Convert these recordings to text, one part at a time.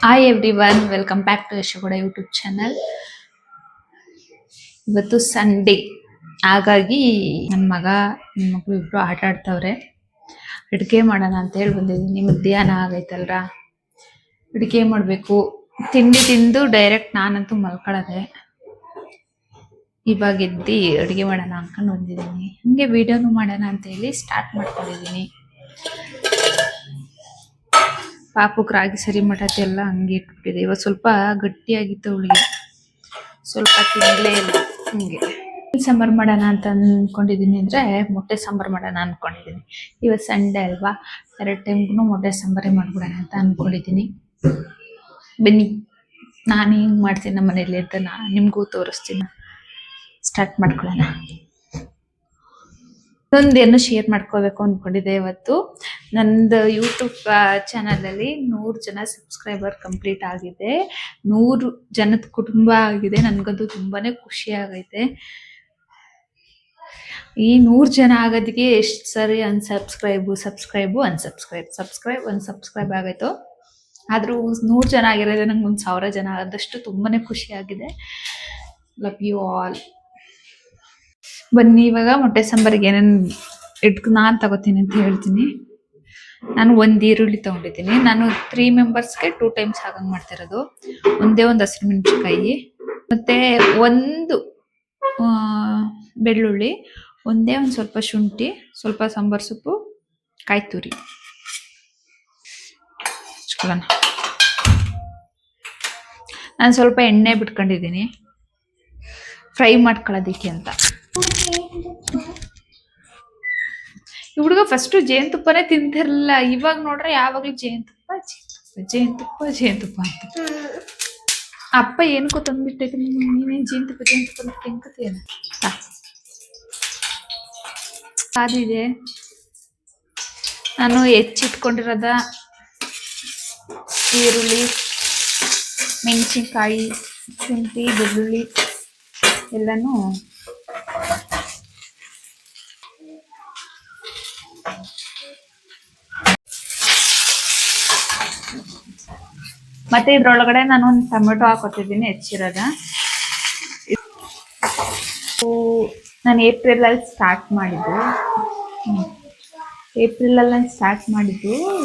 Hi everyone, welcome back to ಯಶೋಗೌಡ YouTube channel. ಇವತ್ತು Sunday, ಹಾಗಾಗಿ ನನ್ನ ಮಗಳು ಇಬ್ರು ಆಟ ಆಡ್ತವ್ರೆ. ಅಡುಗೆ ಮಾಡೋಣ ಅಂತ ಹೇಳಿ ಬಂದಿದ್ದೀನಿ. ಮಧ್ಯಾಹ್ನ ಆಗೈತಲ್ರ, ಅಡುಗೆ ಮಾಡಬೇಕು. ತಿಂಡಿ ತಿಂದು ಡೈರೆಕ್ಟ್ ನಾನಂತೂ ಮಲ್ಕೊಳ್ಳೋದೆ. ಇವಾಗ ಎದ್ದು ಅಡುಗೆ ಮಾಡೋಣ ಅನ್ಕೊಂಡು ಬಂದಿದ್ದೀನಿ. ಹಂಗೆ ವಿಡಿಯೋನು ಮಾಡೋಣ ಅಂತ ಹೇಳಿ ಸ್ಟಾರ್ಟ್ ಮಾಡ್ಕೊಂಡಿದ್ದೀನಿ. ಪಾಪಕ್ಕೆ ರಾಗಿ ಸರಿ ಮಠತೆ ಎಲ್ಲ ಹಂಗೆ ಇಟ್ಬಿಟ್ಟಿದೆ. ಇವತ್ತು ಸ್ವಲ್ಪ ಗಟ್ಟಿಯಾಗಿತ್ತು ಅವಳಿಗೆ, ಸ್ವಲ್ಪ ತಿನ್ನಲೇ ಇಲ್ಲ. ಹಂಗೆ ಸಾಂಬಾರು ಮಾಡೋಣ ಅಂತ ಅಂದ್ಕೊಂಡಿದ್ದೀನಿ. ಅಂದರೆ ಮೊಟ್ಟೆ ಸಾಂಬಾರು ಮಾಡೋಣ ಅಂದ್ಕೊಂಡಿದ್ದೀನಿ. ಇವತ್ತು ಸಂಡೇ ಅಲ್ವಾ, 2 ಟೈಮ್ಗೂ ಮೊಟ್ಟೆ ಸಾಂಬಾರೇ ಮಾಡ್ಬಿಡೋಣ ಅಂತ ಅಂದ್ಕೊಂಡಿದ್ದೀನಿ. ಬನ್ನಿ, ನಾನು ಹೆಂಗೆ ಮಾಡ್ತೀನಿ ನಮ್ಮ ಮನೇಲಿ ಅಂತ ನಿಮಗೂ ತೋರಿಸ್ತೀನಿ. ಸ್ಟಾರ್ಟ್ ಮಾಡ್ಕೊಳ್ಳೋಣ. ಇದೊಂದೇನು ಶೇರ್ ಮಾಡ್ಕೋಬೇಕು ಅಂದ್ಕೊಂಡಿದ್ದೆ. ಇವತ್ತು ನಂದು ಯೂಟ್ಯೂಬ್ ಚಾನಲಲ್ಲಿ 100 ಜನ ಸಬ್ಸ್ಕ್ರೈಬರ್ ಕಂಪ್ಲೀಟ್ ಆಗಿದೆ. 100 ಜನದ ಕುಟುಂಬ ಆಗಿದೆ. ನನಗಂತೂ ತುಂಬಾ ಖುಷಿ ಆಗೈತೆ. ಈ 100 ಜನ ಆಗೋದಕ್ಕೆ ಎಷ್ಟು ಸರಿ ಅನ್ಸಬ್ಸ್ಕ್ರೈಬ್ ಆಗಾಯ್ತು. ಆದರೂ 100 ಜನ ಆಗಿರೋದು ನಂಗೆ 1000 ಜನ ಆದಷ್ಟು ತುಂಬಾ ಖುಷಿ ಆಗಿದೆ. Love you all. ಬನ್ನಿ, ಇವಾಗ ಮೊಟ್ಟೆ ಸಾಂಬಾರಿಗೆ ಏನೇನು ನಾನು ತಗೋತೀನಿ ಅಂತ ಹೇಳ್ತೀನಿ. ನಾನು 1 ಈರುಳ್ಳಿ ತಗೊಂಡಿದ್ದೀನಿ. ನಾನು 3 ಮೆಂಬರ್ಸ್ಗೆ 2 ಟೈಮ್ಸ್ ಹಾಗಂಗೆ ಮಾಡ್ತಿರೋದು. ಒಂದೇ ಒಂದು ಹಸಿಮೆಣಸಿನಕಾಯಿ, ಮತ್ತೆ 1 ಬೆಳ್ಳುಳ್ಳಿ, ಒಂದೇ ಒಂದು ಸ್ವಲ್ಪ ಶುಂಠಿ, ಸ್ವಲ್ಪ ಸಾಂಬಾರು ಸೊಪ್ಪು, ಕಾಯಿ ತುರಿ ಹಚ್ಕೊಳ್ಳೋಣ. ನಾನು ಸ್ವಲ್ಪ ಎಣ್ಣೆ ಬಿಟ್ಕೊಂಡಿದ್ದೀನಿ ಫ್ರೈ ಮಾಡ್ಕೊಳ್ಳೋದಕ್ಕೆ ಅಂತ. ಹುಡುಗ ಫಸ್ಟು ಜೇನುತುಪ್ಪನೇ ತಿಂತಿರಲಿಲ್ಲ. ಇವಾಗ ನೋಡ್ರೆ ಯಾವಾಗಲೂ ಜೇನುತುಪ್ಪ ಅಂತ. ಅಪ್ಪ ಏನಕ್ಕೋ ತಂದ್ಬಿಟ್ಟೈತೆ, ನೀನೇನು ಜೇನುತುಪ್ಪ ತಿನ್ಕತೀಯ. ಅದಿದೆ, ನಾನು ಹೆಚ್ಚಿಟ್ಕೊಂಡಿರೋದ ಈರುಳ್ಳಿ, ಮೆಣಸಿನ್ಕಾಯಿ, ಶುಂಠಿ, ಬೆಳ್ಳುಳ್ಳಿ ಎಲ್ಲನೂ ಮತ್ತೆ ಇದ್ರೊಳಗಡೆ ನಾನು ಒಂದು ಟೊಮೆಟೊ ಹಾಕೋತಿದ್ದೀನಿ ಹೆಚ್ಚಿರೋದ. ನಾನು ಏಪ್ರಿಲಲ್ಲಿ ಸ್ಟಾರ್ಟ್ ಮಾಡಿದ್ದು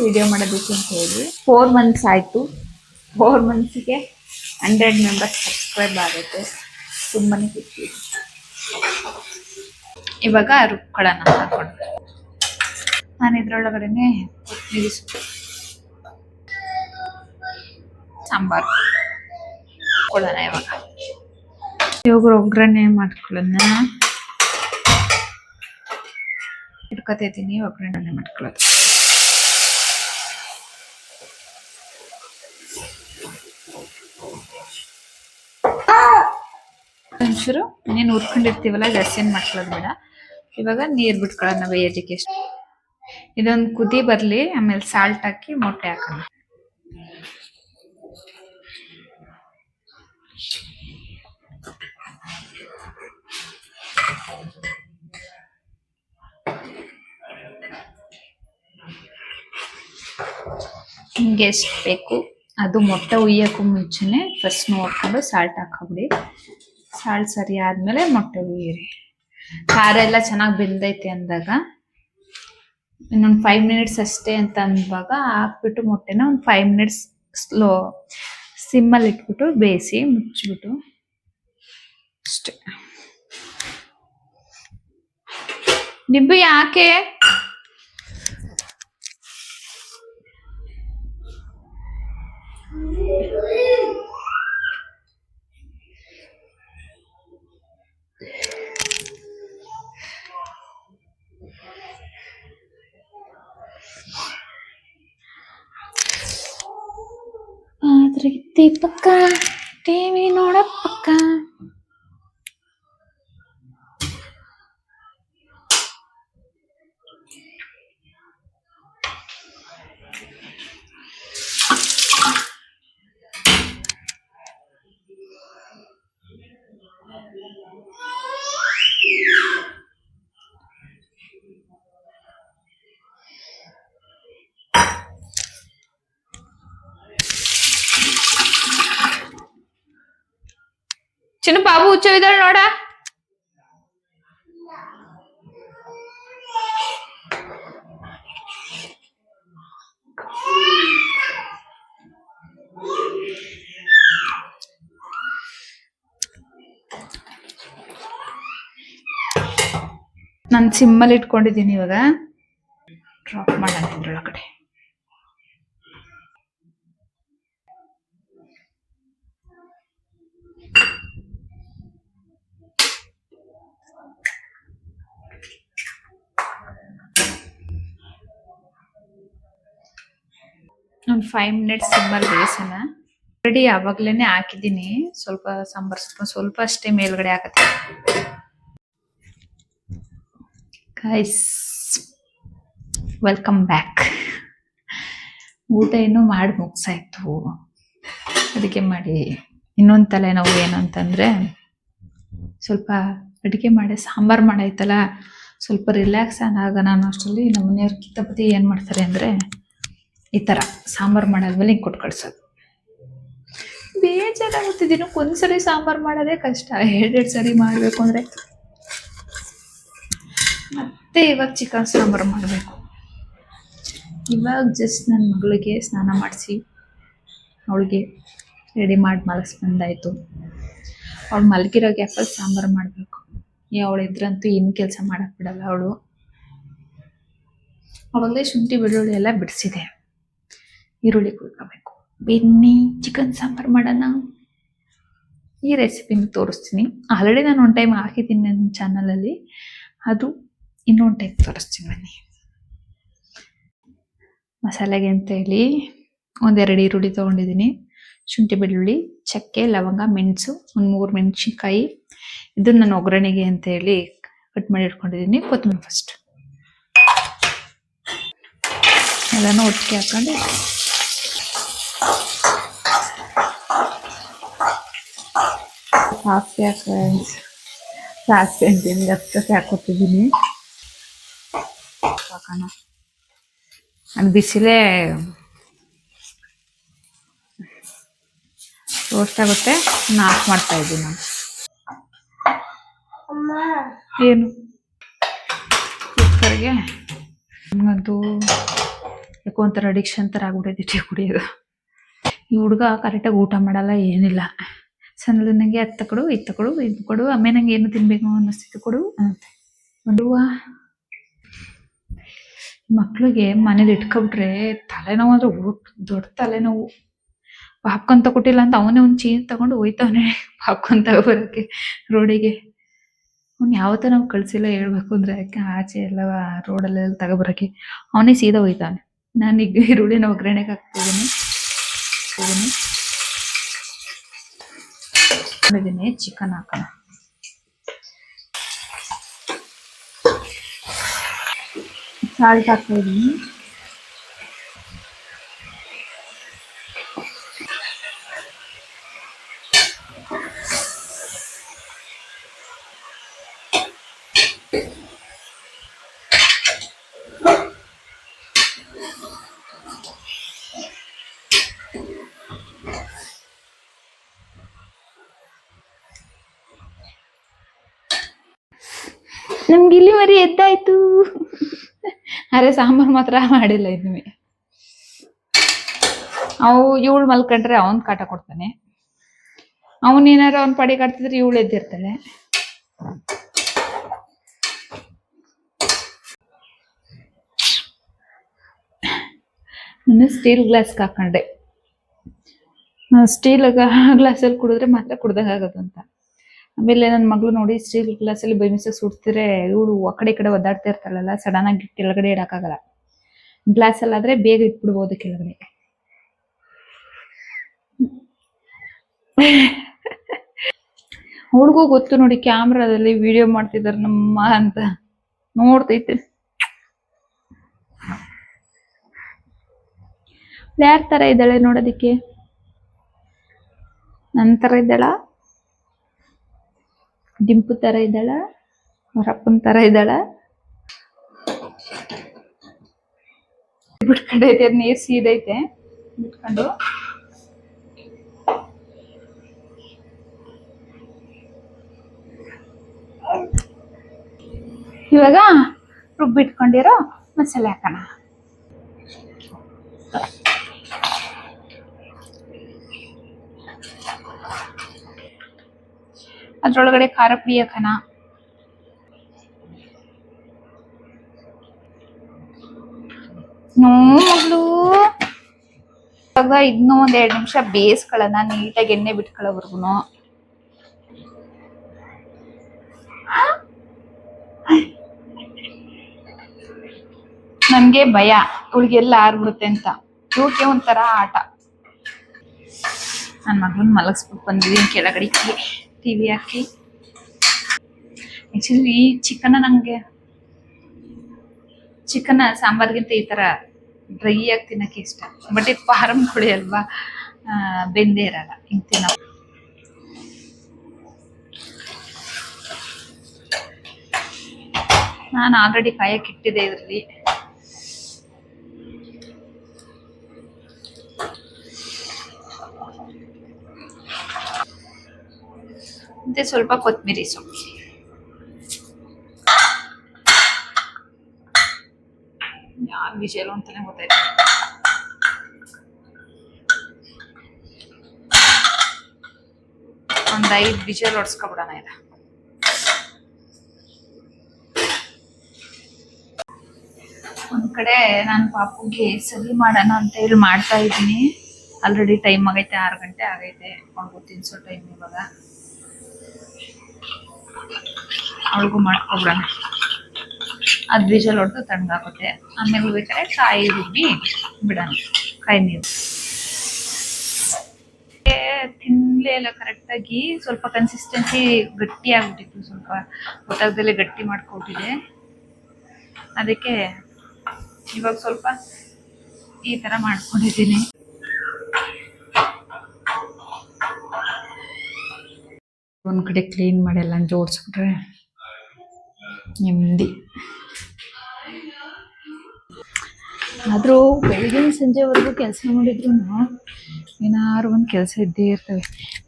ವಿಡಿಯೋ ಮಾಡೋದಕ್ಕೆ ಅಂತ ಹೇಳಿ. 4 ಮಂತ್ಸ್ ಆಯಿತು. 4 ಮಂತ್ಸಿಗೆ 100 ಮೆಂಬರ್ಸ್ ಸಬ್ಸ್ಕ್ರೈಬ್ ಆಗುತ್ತೆ. ತುಂಬಾ ಖುಷಿ. ಇವಾಗ ರುಬ್ಕೊಳ್ಳೋಣ ಹಾಕೊಂಡು. ನಾನು ಇದ್ರೊಳಗಡೆನೆ ಕೊತ್ತಂಬರಿ ಸೊಪ್ಪು, ಸಾಂಬಾರು ಕೊಡೋಣ. ಇವಾಗ ಒಗ್ಗರಣೆ ಮಾಡ್ಕೊಳ್ಳೋಣ. ಇಟ್ಕೊತಿದ್ದೀನಿ ಒಗ್ಗರಣೆ ಮಾಡ್ಕೊಳ್ಳೋದು. ಒಂಚೂರು ಇನ್ನೇನು ಹುರ್ಕೊಂಡಿರ್ತೀವಲ್ಲ, ಜಾಸ್ತಿ ಏನು ಮಾಡ್ಕೊಳ್ಳೋದು ಬೇಡ. ಇವಾಗ ನೀರು ಬಿಟ್ಕೊಳ್ಳೋಣ ಬೇಯೋದಕ್ಕೆ. ಇದೊಂದು ಕುದಿ ಬರಲಿ, ಆಮೇಲೆ ಸಾಲ್ಟ್ ಹಾಕಿ ಮೊಟ್ಟೆ ಹಾಕೋಣ. ಹಿಂಗೆ ಎಷ್ಟು ಬೇಕು ಅದು. ಮೊಟ್ಟೆ ಉಯ್ಯೋಕ್ಕೂ ಮುಂಚೆನೆ ಫಸ್ಟ್ ನೋಡ್ಕೊಂಡು ಸಾಲ್ಟ್ ಹಾಕೋಬಿಡಿ. ಸಾಲ್ಟ್ ಸರಿ ಆದಮೇಲೆ ಮೊಟ್ಟೆ ಉಯ್ಯಿರಿ. ಖಾರ ಎಲ್ಲ ಚೆನ್ನಾಗಿ ಬೆಂದೈತೆ ಅಂದಾಗ, ಇನ್ನೊಂದು 5 ಮಿನಿಟ್ಸ್ ಅಷ್ಟೇ ಅಂತ ಅಂದಾಗ ಹಾಕ್ಬಿಟ್ಟು ಮೊಟ್ಟೆನ ಒಂದು 5 ಮಿನಿಟ್ಸ್ ಸಿಮ್ಮಲ್ಲಿ ಇಟ್ಬಿಟ್ಟು ಬೇಯಿಸಿ ಮುಚ್ಚಿಬಿಟ್ಟು ಅಷ್ಟೇ. ನಿಂಬು ಯಾಕೆ ಪಕ್ಕ ಟಿವಿ ನೋಡ ಪಕ್ಕ. ಚಿನ್ನು ಬಾಬು ಹುಚ್ಚವಿದ್ದಾಳೆ ನೋಡ. ನಾನು ಸಿಮ್ಮಲ್ಲಿ ಇಟ್ಕೊಂಡಿದ್ದೀನಿ ಇವಾಗ. ಡ್ರಾಪ್ ಮಾಡೋಣ ಇದ್ರೊಳಗಡೆ. ಒಂದು 5 ಮಿನಿಟ್ಸ್ ಸಿಮ್ಮಲ್ಲಿ ಬೇಯಿಸೋಣ. ರೆಡಿ ಆವಾಗ್ಲೇನೆ ಹಾಕಿದ್ದೀನಿ. ಸ್ವಲ್ಪ ಸಾಂಬಾರ್ ಸ್ವಲ್ಪ ಅಷ್ಟೇ ಮೇಲ್ಗಡೆ ಹಾಕತ್ತೆ. Guys welcome back. ಊಟ ಇನ್ನೂ ಮಾಡಿ ಮುಗ್ಸಾಯ್ತು. ಅಡುಗೆ ಮಾಡಿ ಇನ್ನೊಂದು ತಲೆನೋವು ಏನು ಅಂತಂದರೆ, ಸ್ವಲ್ಪ ಅಡುಗೆ ಮಾಡಿ ಸಾಂಬಾರು ಮಾಡಾಯ್ತಲ್ಲ, ಸ್ವಲ್ಪ ರಿಲ್ಯಾಕ್ಸ್ ಆಗೋಣ ಅನ್ನೋ ಅಷ್ಟರಲ್ಲಿ ನಮ್ಮ ಮನೆಯವ್ರ ಕಿತ್ತಪತಿ ಏನು ಮಾಡ್ತಾರೆ ಅಂದರೆ, ಈ ಥರ ಸಾಂಬಾರು ಮಾಡಾದ್ಮೇಲೆ ಹಿಂಗೆ ಕೊಟ್ಟು ಕಳ್ಸೋದು. ಬೇಜಾರಾಗುತ್ತೆ. ದಿನಕ್ಕೆ ಒಂದ್ಸರಿ ಸಾಂಬಾರು ಮಾಡೋದೇ ಕಷ್ಟ. 2 ಸರಿ ಮಾಡಬೇಕು ಅಂದರೆ. ಮತ್ತೆ ಇವಾಗ ಚಿಕನ್ ಸಾಂಬಾರು ಮಾಡಬೇಕು. ಇವಾಗ ಜಸ್ಟ್ ನನ್ನ ಮಗಳಿಗೆ ಸ್ನಾನ ಮಾಡಿಸಿ ಅವಳಿಗೆ ರೆಡಿ ಮಾಡಿ ಮಲಗಿಸಿ ಬಂದಾಯಿತು. ಅವಳು ಮಲಗಿರೋ ಗ್ಯಾಪಲ್ಲಿ ಸಾಂಬಾರು ಮಾಡಬೇಕು. ಅವಳು ಇದ್ರಂತೂ ಏನು ಕೆಲಸ ಮಾಡೋಕ್ಕೆ ಬಿಡಲ್ಲ ಅವಳು. ಅವಳೇ ಶುಂಠಿ ಬೆಳ್ಳುಳ್ಳಿ ಎಲ್ಲ ಬಿಡಿಸಿದೆ. ಈರುಳ್ಳಿ ಕುಯ್ಕೋಬೇಕು. ಬೆನ್ನಿ ಚಿಕನ್ ಸಾಂಬಾರು ಮಾಡೋಣ. ಈ ರೆಸಿಪಿನ ತೋರಿಸ್ತೀನಿ. ಆಲ್ರೆಡಿ ನಾನು ಒಂದು ಟೈಮ್ ಹಾಕಿದ್ದೀನಿ ನನ್ನ ಚಾನಲಲ್ಲಿ. ಅದು ಇನ್ನೊಂದು ಟೈಪ್ ತೋರಿಸ್ತೀನಿ ಬನ್ನಿ. ಮಸಾಲೆಗೆ ಅಂತ ಹೇಳಿ 1-2 ಈರುಳ್ಳಿ ತೊಗೊಂಡಿದ್ದೀನಿ. ಶುಂಠಿ ಬೆಳ್ಳುಳ್ಳಿ, ಚಕ್ಕೆ, ಲವಂಗ, ಮೆಣಸು, ಒಂದು 3 ಮೆಣಸಿನ್ಕಾಯಿ. ಇದನ್ನು ನಾನು ಒಗ್ಗರಣೆಗೆ ಅಂತ ಹೇಳಿ ಕಟ್ ಮಾಡಿ ಇಟ್ಕೊಂಡಿದ್ದೀನಿ. ಕೊತ್ತಂಬರಿ ಫಸ್ಟ್ ಎಲ್ಲನೂ ಒಟ್ಟಿಗೆ ಹಾಕೊಂಡು ಸಾಸಿವೆ ಅಂತೀನಿ ಹಾಕೊತಿದ್ದೀನಿ. ಹಾಕೋಣ. ಅದು ಬಿಸಿಲೇ ರೋಸ್ಟ್ ಆಗುತ್ತೆ. ಆಫ್ ಮಾಡ್ತಾ ಇದ್ದೀನಿ ನಾನು. ಏನು ಕುಕ್ಕರ್ಗೆ ನನ್ನದು ಯಾಕೋ ಒಂಥರ ಅಡಿಕ್ಷನ್ ಥರ ಆಗ್ಬಿಟ್ಟೈತಿ ಟೀ ಕುಡಿಯೋದು. ಈ ಹುಡುಗ ಕರೆಕ್ಟಾಗಿ ಊಟ ಮಾಡಲ್ಲ, ಏನಿಲ್ಲ. ಸಣ್ಣದು ನನಗೆ ಅದು ತಕೊಡು, ಇದು ತಕೊಡು, ಇದು ಕೊಡು, ಆಮೇಲೆ ನಂಗೆ ಏನು ತಿನ್ಬೇಕು ಅನ್ನಿಸ್ತಿದ್ದು ಕೊಡು ಅಂತೆ. ಒಂದುವ ಮಕ್ಳಿಗೆ ಮನೇಲಿ ಇಟ್ಕೊಬಿಟ್ರೆ ತಲೆನೋವು ಅಂದ್ರೆ ದೊಡ್ಡ ತಲೆನೋವು. ಪಾಪ್ಕಾರ್ನ್ ತಗೊಟ್ಟಿಲ್ಲ ಅಂತ ಅವನೇ ಒಂದು ಚೀಸ್ ತಗೊಂಡು ಹೋಯ್ತವನೆ ಪಾಪ್ಕಾರ್ನ್ ತಗೊಬರೋಕ್ಕೆ ರೋಡಿಗೆ. ಅವ್ನು ಯಾವತ್ತೂ ನಾವು ಕಳಿಸಿಲ್ಲ ಹೇಳ್ಬೇಕು ಅಂದರೆ. ಯಾಕೆ ಆಚೆ ಎಲ್ಲ ರೋಡಲ್ಲೆಲ್ಲ ತಗೊಬರೋಕ್ಕೆ ಅವನೇ ಸೀದಾ ಹೋಯ್ತಾನೆ. ನಾನೀಗ ಈರುಳ್ಳಿನ ಒಗ್ಗರಣೆಗೆ ಹಾಕ್ತಿದ್ದೀನಿ. ಚಿಕನ್ ಹಾಕೋಣ. ಸಾಲ್ಟ್ ಹಾಕ್ತಿದ್ದೀನಿ. ನಮ್ಗೆ ಇಲ್ಲಿ ಮರಿ ಎದ್ದಾಯ್ತು. ಅರೆ ಸಾಂಬಾರು ಮಾತ್ರ ಮಾಡಿಲ್ಲ ಇನ್ನು. ಇವಳು ಮಲ್ಕೊಂಡ್ರೆ ಅವನ್ ಕಾಟ ಕೊಡ್ತಾನೆ. ಅವನೇನಾರು ಅವ್ನ ಪಡಿ ಕಾಡ್ತಿದ್ರೆ ಇವಳು ಎದ್ದಿರ್ತಾಳೆ. ನಾನು ಸ್ಟೀಲ್ ಗ್ಲಾಸ್ಗೆ ಹಾಕೊಂಡೆ. ಸ್ಟೀಲ್ ಗ್ಲಾಸಲ್ಲಿ ಕುಡಿದ್ರೆ ಮಾತ್ರ ಕುಡ್ದಂಗೆ ಆಗೋದು ಅಂತ. ಆಮೇಲೆ ನನ್ನ ಮಗಳು ನೋಡಿ ಸ್ಟೀಲ್ ಗ್ಲಾಸಲ್ಲಿ ಬೈ ಮಿಸ್ಟೇಕ್ ಸುಡ್ತಿದ್ರೆ ಇವಳು ಆ ಕಡೆ ಈ ಕಡೆ ಒದ್ದಾಡ್ತಾ ಇರ್ತಾಳಲ್ಲ, ಸಡನ್ ಆಗಿ ಕೆಳಗಡೆ ಇಡಕ್ಕಾಗಲ್ಲ. ಗ್ಲಾಸಲ್ಲಿ ಆದ್ರೆ ಬೇಗ ಇಟ್ಬಿಡ್ಬೋದು ಕೆಳಗಡೆ. ಅವಳಿಗೂ ಗೊತ್ತು ನೋಡಿ ಕ್ಯಾಮ್ರಾದಲ್ಲಿ ವಿಡಿಯೋ ಮಾಡ್ತಿದಾರೆ ನಮ್ಮ ಅಂತ. ನೋಡ್ತೈತೆ. ಯಾರ ತರ ಇದ್ದಾಳೆ ನೋಡೋದಿಕ್ಕೆ? ನನ್ನ ತರ ಇದ್ದಾಳ? ಡಿಂಪು ತರ ಇದ್ದಾಳ? ಅವರಪ್ಪನ ತರ ಇದ್ದಾಳ? ಬಿಟ್ಕೊಂಡೈತೆ, ಅದ್ ನೀರ್ ಸೀದೈತೆ. ಬಿಟ್ಕೊಂಡು ಇವಾಗ ರುಬ್ಬಿಟ್ಕೊಂಡಿರೋ ಮಸಾಲೆ ಹಾಕೋಣ. ಅದ್ರೊಳಗಡೆ ಖಾರ ಪುಡಿ ಹಾಕೋಣ. ಮಗಳು ಇವಾಗ ಇದನ್ನು ಒಂದ್ 2 ನಿಮಿಷ ಬೇಯಿಸ್ಕೊಳ್ಳೋಣ, ನೀಟಾಗಿ ಎಣ್ಣೆ ಬಿಟ್ಕೊಳ್ಳೋವರ್ಗು. ನನ್ಗೆ ಭಯ ಇವಳಿಗೆಲ್ಲ ಆರ್ಬಿಡುತ್ತೆ ಅಂತ. ಇವಕ್ಕೆ ಒಂಥರ ಆಟ. ನನ್ನ ಮಗನ್ ಮಲಗಿಸ್ಬಿಟ್ಟು ಬಂದಿದ್ದೀನಿ ಕೆಳಗಡೆ ಟಿವಿ ಹಾಕಿ. ಆಕ್ಚುಲಿ ಚಿಕನ್ ಸಾಂಬಾರ್ಗಿಂತ ಈ ತರ ಡ್ರೈ ಆಗಿ ತಿನ್ನಕ್ಕೆ ಇಷ್ಟ. ಬಟ್ ಇದು ಫಾರಂ ಕೋಳಿ ಅಲ್ವಾ, ಬೆಂದೇ ಇರಲ್ಲ. ಹಿಂಗ್ ತಿನ್ನೋ ನಾನು ಆಲ್ರೆಡಿ ಕಾಯಕ್ಕೆ ಇಟ್ಟಿದ್ದೆ ಇದ್ರಲ್ಲಿ. ಮತ್ತೆ ಸ್ವಲ್ಪ ಕೊತ್ತಂಬರಿ ಸೊಪ್ಪು. ಯಾವ ವಿಷಯ ಅಂತಾನೆ ಗೊತ್ತಾಯ್ತು. ಒಂದ್ 5 ವಿಷಲ್ ಹೊಡ್ಸ್ಕೊಬಿಡೋಣ. ಇಲ್ಲ ಒಂದ್ ಕಡೆ ನಾನು ಪಾಪುಗೆ ಸರಿ ಮಾಡೋಣ ಅಂತ ಹೇಳಿ ಮಾಡ್ತಾ ಇದ್ದೀನಿ. ಆಲ್ರೆಡಿ ಟೈಮ್ ಆಗೈತೆ, 6 ಗಂಟೆ ಆಗೈತೆ. ಅವ್ಳಿಗೂ ತಿನ್ಸೋ ಟೈಮ್ ಇವಾಗ. ಅವಳಿಗೂ ಮಾಡ್ಕೊಬಿಡೋಣ. ಅದು ವಿಷಲ್ ಹೊಡೆದು ತಣ್ಣಗಾಗುತ್ತೆ. ಆಮೇಲೆ ಬೇಕಾದ್ರೆ ಕಾಯಿ ರುಬ್ಬಿ ಬಿಡೋಣ, ಕಾಯಿ ನೀರು. ತಿನ್ಲೇ ಇಲ್ಲ ಕರೆಕ್ಟಾಗಿ. ಸ್ವಲ್ಪ ಕನ್ಸಿಸ್ಟೆನ್ಸಿ ಗಟ್ಟಿ ಆಗ್ಬಿಟ್ಟಿತ್ತು, ಸ್ವಲ್ಪ ಗೊತ್ತಾಗ್ದಲ್ಲೇ ಗಟ್ಟಿ ಮಾಡ್ಕೊಟ್ಟಿದೆ. ಅದಕ್ಕೆ ಇವಾಗ ಸ್ವಲ್ಪ ಈ ತರ ಮಾಡ್ಕೊಂಡಿದ್ದೀನಿ. ಒಂದ್ ಕಡೆ ಕ್ಲೀನ್ ಮಾಡಿ ಎಲ್ಲ ಜೋಡಿಸ್ಬಿಟ್ರೆ ನೆಮ್ಮದಿ. ಆದ್ರೂ ಬೆಳಗಿನ ಸಂಜೆವರೆಗೂ ಕೆಲಸ ಮಾಡಿದ್ರು ಏನಾದ್ರು ಒಂದು ಕೆಲಸ ಇದ್ದೇ ಇರ್ತವೆ.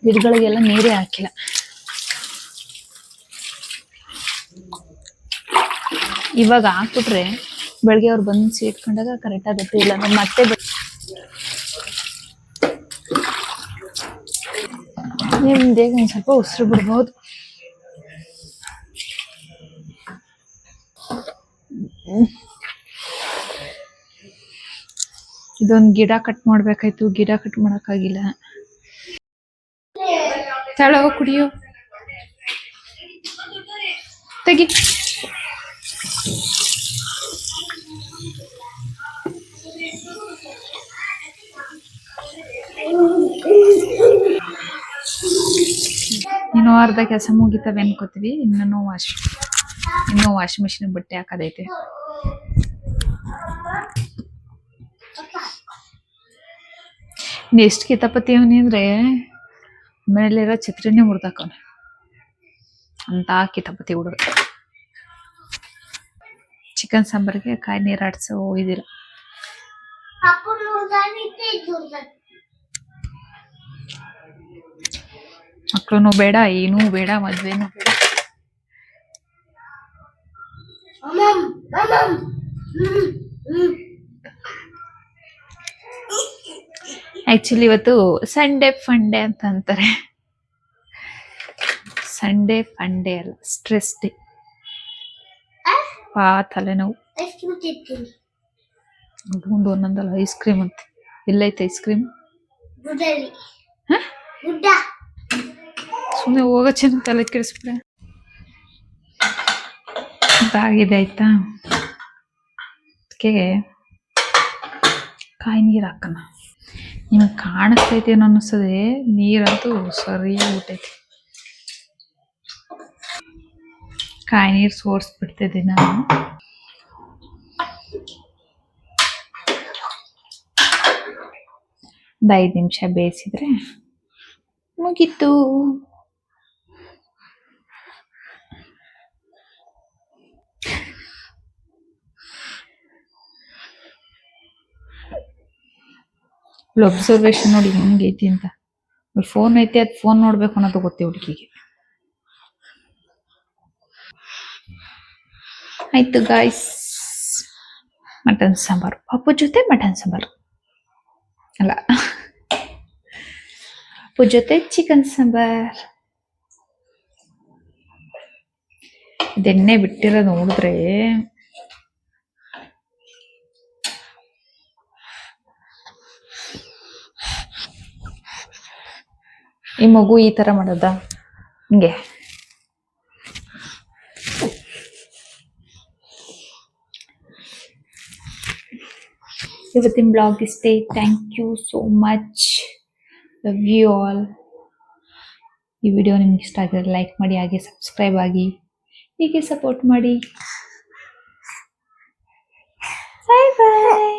ಗಿಡಗಳಿಗೆಲ್ಲ ನೀರೇ ಹಾಕಿಲ್ಲ. ಇವಾಗ ಹಾಕ್ಬಿಟ್ರೆ ಬೆಳಗ್ಗೆ ಅವ್ರು ಬಂದು ಸೇರ್ಕೊಂಡಾಗ ಕರೆಕ್ಟ್ ಆಗುತ್ತೆ. ಇಲ್ಲ ಅಂದ್ರೆ ಮತ್ತೆ ನಿಮ್ದೇಗ ಒಂದ್ ಸ್ವಲ್ಪ ಉಸಿರು ಬಿಡ್ಬೋದು. ಇದೊಂದು ಗಿಡ ಕಟ್ ಮಾಡ್ಬೇಕಾಯ್ತು, ಗಿಡ ಕಟ್ ಮಾಡಕ್ಕಾಗಿಲ್ಲ. ತಳೋ ಕುಡಿಯೋ ತೆಗಿ. ಇನ್ನೂ ಅರ್ಧ ಕೆಲಸ ಮುಗಿತವೆ ಅನ್ಕೋತೀವಿ. ಇನ್ನೂ ವಾಶಿಂಗ್ ಮಿಷಿನ್ ಬಟ್ಟೆ ಹಾಕೋದೈತೆ. ಎಷ್ಟು ಕಿತಾಪತಿಯವನಿ ಅಂದ್ರೆ ಮೇಲಿರೋ ಛತ್ರಿನೇ ಮುರ್ದಾಕವನೆ ಅಂತ ಕಿತಾಪತಿ ಹುಡುಗ. ಚಿಕನ್ ಸಾಂಬಾರಿಗೆ ಕಾಯಿ ನೀರು ಆಡ್ಸೋ ಇದಿಲ್ಲ. ಮಕ್ಳು ಬೇಡ, ಏನೂ ಬೇಡ, ಮದ್ವೆನೂ ಬೇಡ. ಆಕ್ಚುಲಿ ಇವತ್ತು ಸಂಡೇ ಫಂಡೇ ಅಂತ ಅಂತಾರೆ. ಸಂಡೇ ಫಂಡೇ ಅಲ್ಲ, ಸ್ಟ್ರೆಸ್ ಡೇ. ತಲೆನೋವು. ಒಂದೊಂದಲ್ಲ ಐಸ್ ಕ್ರೀಮ್ ಅಂತ. ಎಲ್ಲೈತೆ ಐಸ್ ಕ್ರೀಮ್? ಸುಮ್ಮನೆ ಹೋಗೋ ಚೆನ್ನ ತಲೆ ಕೆಡಿಸ್ಬಿಡ ಆಗಿದೆ. ಆಯ್ತಾ, ಅದಕ್ಕೆ ಕಾಯಿ ನೀರು ಹಾಕೋಣ. ನಿಮಗೆ ಕಾಣಿಸ್ತೈತೆ ಏನೋ ಅನ್ನಿಸ್ತದೆ, ನೀರಂತೂ ಸರಿಯಾಗಿ ಬಿಟ್ಟೈತಿ. ಕಾಯಿ ನೀರು ಸೋರ್ಸ್ಬಿಡ್ತಿದ್ದೆ ನಾನು. ಒಂದು 5 ನಿಮಿಷ ಬೇಯಿಸಿದ್ರೆ ಮುಗೀತು. ಅಬ್ಸರ್ವೇಷನ್ ನೋಡಿ ಹೆಂಗೈತಿ ಅಂತ. ಫೋನ್ ಐತಿ, ಅದು ಫೋನ್ ನೋಡ್ಬೇಕು ಅನ್ನೋದು ಗೊತ್ತೇ ಹುಡುಗಿಗೆ. ಆಯ್ತು ಗಾಯ್ಸ್, ಮಟನ್ ಸಾಂಬಾರು ಪಪ್ಪು ಜೊತೆ ಮಟನ್ ಸಾಂಬಾರು ಅಲ್ಲ, ಪಪ್ಪು ಜೊತೆ ಚಿಕನ್ ಸಾಂಬಾರ್. ಇದೆಣ್ಣೆ ಬಿಟ್ಟಿರೋ ನೋಡಿದ್ರೆ ಈ ಮಗು ಈ ತರ ಮಾಡೋದ ಹಿಂಗೆ. ಇವತ್ತಿನ ಬ್ಲಾಗ್ ಇಷ್ಟೇ. Thank you so much, love you all. ಈ ವಿಡಿಯೋ ನಿಮ್ಗೆ ಇಷ್ಟ ಆಗಿದ್ರೆ ಲೈಕ್ ಮಾಡಿ, ಹಾಗೆ ಸಬ್ಸ್ಕ್ರೈಬ್ ಆಗಿ, ಹೀಗೆ ಸಪೋರ್ಟ್ ಮಾಡಿ. ಬಾಯ್ ಬಾಯ್.